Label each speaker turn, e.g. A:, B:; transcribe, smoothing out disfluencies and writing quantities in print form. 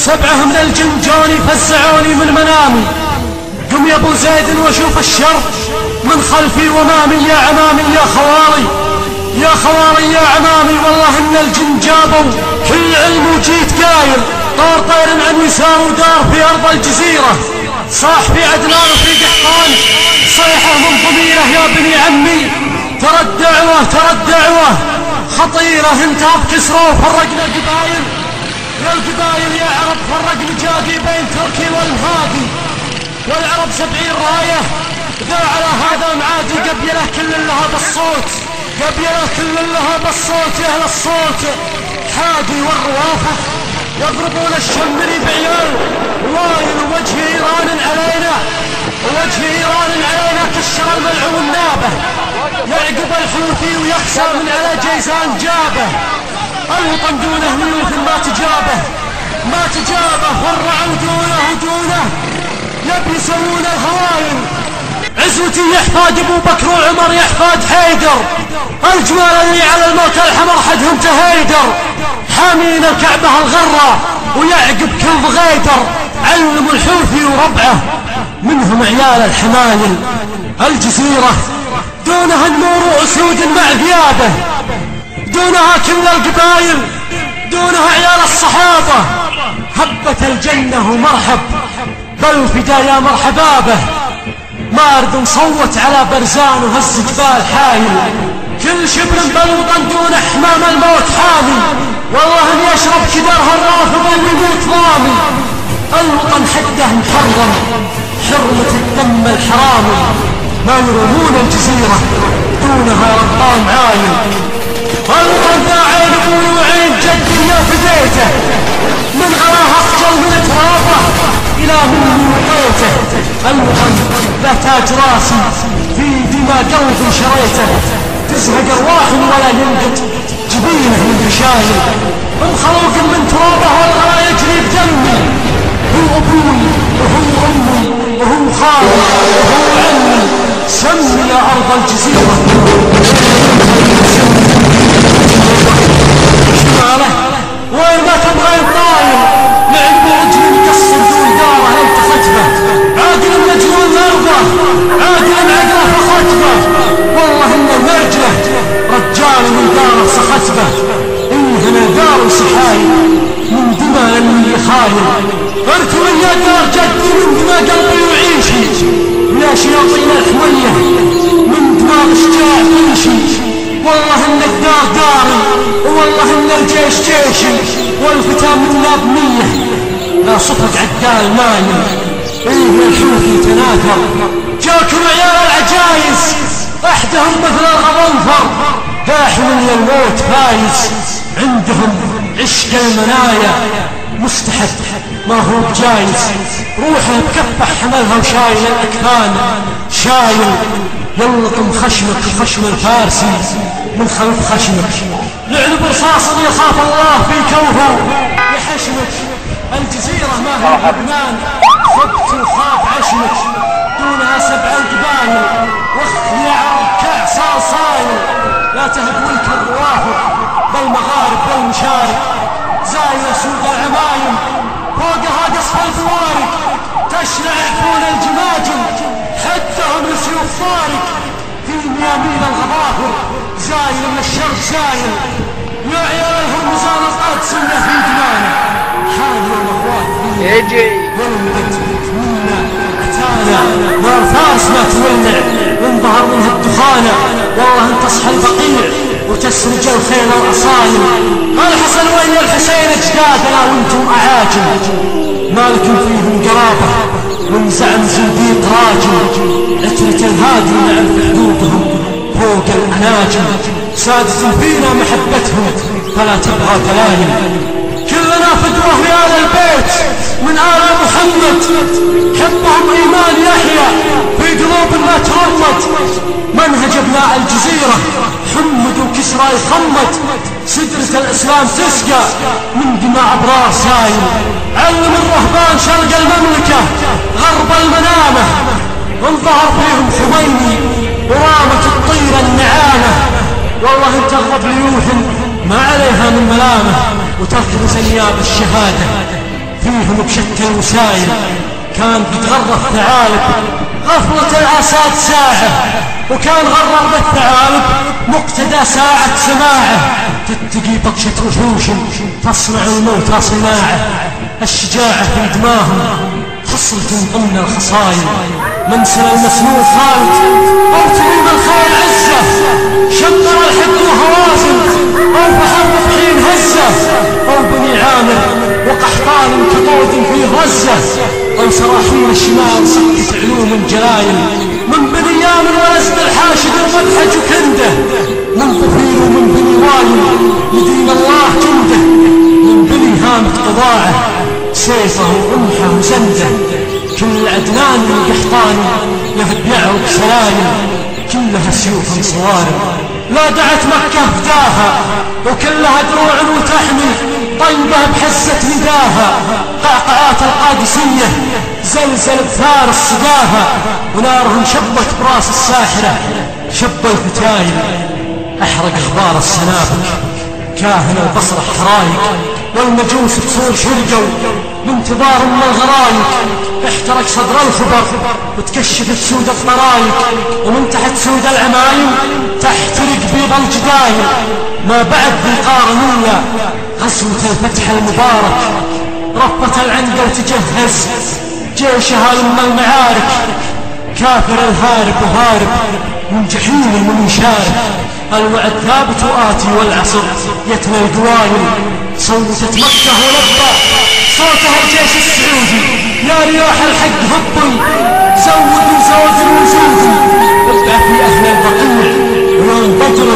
A: 7 من الجن جوني فزعوني من منامي. قم يا ابو زيد واشوف الشر من خلفي وامامي. يا عمامي يا خواري يا خواري يا عمامي، والله ان الجن جابوا كل علم وجيت قايل. طار طير عن يسار ودار في ارض الجزيرة، صاح في عدنان وفي قحطان صيحة من ضميره. يا بني عمي ترى الدعوة خطيرة، انتهى بكسرى وفرقنا القبايل. يا القبايل يا عرب فرق مجادي بين تركي والمهادي، والعرب 70 راية ذا على هذا معادي. قبيله كل لها بالصوت، قبيله كل لها بالصوت. يا اهل الصوت حادي والروافة يضربون الشمري بعيال وايل. وجه ايران علينا، وجه ايران علينا كالشر الملعون نابه. يعقب الحوثي ويخسى من على جيزان جابه. الوطن دونه ميوث ما تجابه، ما تجابه. فرعوا دونه يبي يسوون الهوايل. عزوتي يحفاد ابو بكر وعمر يحفاد حيدر، الجمال اللي على الموت الحمر حدهم تهيدر. حامين الكعبة الغرة ويعقب كل بغيدر. علموا الحوثي وربعه منهم عيال الحمايل. الجزيرة دونها النور واسود مع ذيابه، دونها كل القبايل، دونها عيال الصحابة. هبت الجنة ومرحب بالفدا يا مرحبا به. ما ارد نصوت على برزان وهز جبال حايل. كل شبر بالوطن دون حمام الموت حامي، والله ان يشرب كدرها الرافض اللي يموت ضامي. الوطن حده محرم حرمة الدم الحرامي، ما يرمون الجزيرة دونها ربان عايل. الوطن ذا عين ابوي وعين جدي ما في بيته، من غلاها اخجل من ترابه الى مني وقيته. الوطن ذا تاج راسي في دماء قلبي شريته، تزهق ارواح ولا ينقط جبينه من رشايل. مخلوق من ترابه والغلا يجري بدمي، هو ابوي وهو امي وهو خالي وهو عمي. سمي يا ارض الجزيره شماله وين ما تبغى الطاير. لعب رجلي مكسر دون داره انت خطبه، عاقل مجنون مرضى عاقل عقله فخطبه. والله ان المرجله رجال من داره سخطبه، انهنا دار سحايل من دماء اللي خايل. ارتوي يا دار جدي من دماء قلبي وعيشي، يا شياطين الحميه من دماغ شجاع تمشي. والله ان الدار داري والله ان الجيش جيشي، والفتى منا بنيه لا صفق عدال مايل. ايه الحوثي تناثر جاكم عيال العجايز، احدهم مثل الغضنفر داحي من الموت فايز. عندهم عشق المنايا مستحب ما هو بجايز، روحه بكفه حملها وشايل الاكفان شايل. يلطم خشمك خشم الفارسي من خلف خشمك، لعن برصاص يخاف الله في كوفه يحشمك. الجزيرة ما هي لبنان خبت وخاف عشمك، دونها 7 القبايل واخ يا عرب كعصا صايل. لا تهدولك الروافض بالمغارب بالمشارق، زايلة سود العمايم فوقها قصف الفوارق. تشرع عفون الجماجم حدهم لسيوف فارق، في ميامين الغضافر زايل من الشرق زايل. يا عيال الهرمزان القدس اللي في دمانا حال الاخوات يجي ولدت منا اتانا نار فارس ما تولع من ظهر منها الدخانه. والله ان تصحى البقيع وتسرج الخيل الاصايل. الحسن وين الحسين اجدادنا وانتم اعاجم، مالكم فيهم قرابه من زعم زنديق راجل. عترة الهادي نعم حدودهم فوق الاناجم، سادة فينا محبتهم فلا تبغى دلايل. كلنا فدوه يا آل البيت من آل محمد، حبهم إيمان يحيى في قلوب ما ترمد. منهج ابناء الجزيرة حمد وكسرى يخمد، سدرة الإسلام تسقى من دماء أبرار سايل. علم الرهبان شرق المملكة غرب المنامة، انظهر فيهم خميني ورامة الطير النعامة. والله ان تغضب ليوث ما عليها من ملامة، وتركض انياب الشهادة فيهم بشتى الوسايل، كان بيتغرف ثعالب غفلة العساد ساعة، وكان غرر بالثعالب مقتدى ساعة سماعه، تتقي بطشة وحوش تصنع الموتى صناعه، الشجاعة في دماهم خصلة ضمن الخصايل، من سنة المسنون خالد أو تميم الخيل عزة، شمر الحد وهوازن أو بحر حين هزة، أو بني عامر وقحطان كطود في غزة، أو سراحيل الشمال سكت علوم جلايل، من بني يامن ولزد الحاشد المدحج وكنده، من طفيل ومن بني وايل لدين الله جنده، من بني هامة قضاعه سيفه ورمحه وزنده، كل عدنان القحطاني يهب يعرق سلايل، كلها سيوف صوارم لا دعت مكة فداها، وكلها دروع وتحمي طيبة بحسة نداها، قعقعات القادسية زلزل بثار الصداها، ونارهم شبت براس الساحرة شب الفتايل، احرق اخبار السنابك كاهن البصرة حرايق، والمجوس بصور شرقوا بانتظار من الغرايق، احترق صدر الخبر وتكشفت سود الطرايق، ومن تحت سود العمايم تحترق بيض الجدايل، ما بعد بالقارنية غزوة الفتح المبارك، رفت العنقة وتجهز جيشها لما المعارك، كافر الهارب وهارب من جحيم ومن شارك، الوعد ثابت وآتي والعصر يتنى القوايل، صوتت مكة ولبى صوتها الجيش السعودي، يا رياح الحق هبي زودوا زود الوجود، ابقى في أهل البقيع ولون بدر